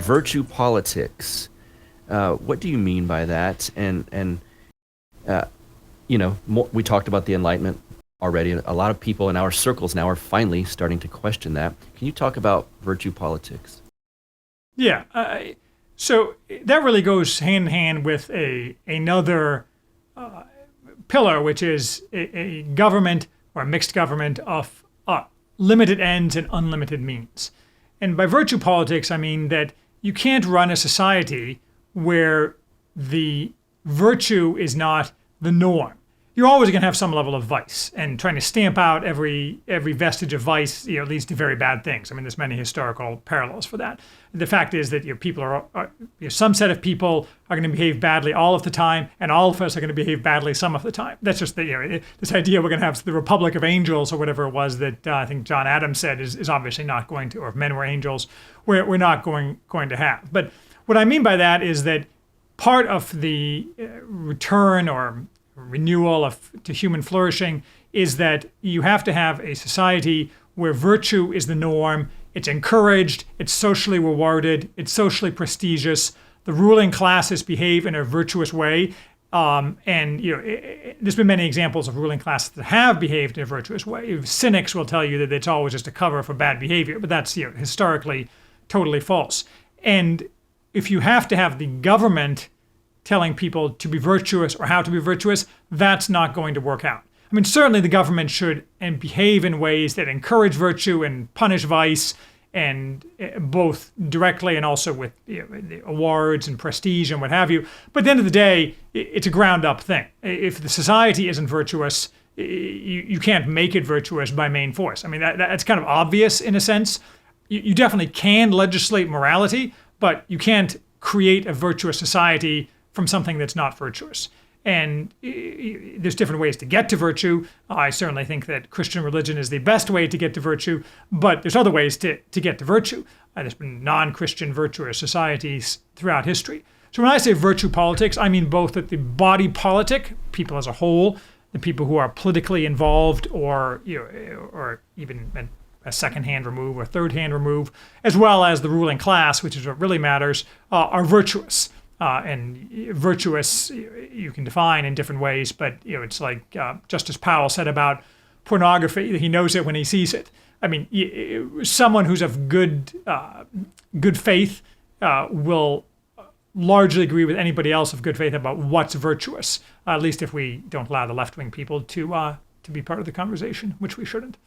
virtue politics. What do you mean by that? And uh, we talked about the Enlightenment already. A lot of people in our circles now are finally starting to question that. Can you talk about virtue politics? Yeah. So that really goes hand in hand with another pillar, which is a government or a mixed government of limited ends and unlimited means. And by virtue politics, I mean that you can't run a society where the virtue is not the norm. You're always going to have some level of vice, and trying to stamp out every vestige of vice, leads to very bad things. I mean, there's many historical parallels for that. The fact is that people are some set of people are going to behave badly all of the time, and all of us are going to behave badly some of the time. That's just this idea we're going to have the Republic of Angels or whatever it was that I think John Adams said is obviously not going to, or if men were angels, we're not going to have. But what I mean by that is that part of the return or renewal to human flourishing is that you have to have a society where virtue is the norm, it's encouraged, it's socially rewarded, it's socially prestigious, the ruling classes behave in a virtuous way. There's been many examples of ruling classes that have behaved in a virtuous way. Cynics will tell you that it's always just a cover for bad behavior, but that's historically totally false. And if you have to have the government telling people to be virtuous or how to be virtuous, that's not going to work out. I mean, certainly the government should and behave in ways that encourage virtue and punish vice, and both directly and also with the awards and prestige and what have you. But at the end of the day, it's a ground up thing. If the society isn't virtuous, you can't make it virtuous by main force. I mean, that's kind of obvious in a sense. You definitely can legislate morality, but you can't create a virtuous society from something that's not virtuous. And there's different ways to get to virtue. I certainly think that Christian religion is the best way to get to virtue, but there's other ways to get to virtue. There's been non-Christian virtuous societies throughout history. So when I say virtue politics, I mean both at the body politic, people as a whole, the people who are politically involved or even a second-hand remove or third-hand remove, as well as the ruling class, which is what really matters, are virtuous. And virtuous you can define in different ways, but it's like Justice Powell said about pornography, he knows it when he sees it. I mean, someone who's of good faith will largely agree with anybody else of good faith about what's virtuous, at least if we don't allow the left-wing people to be part of the conversation, which we shouldn't.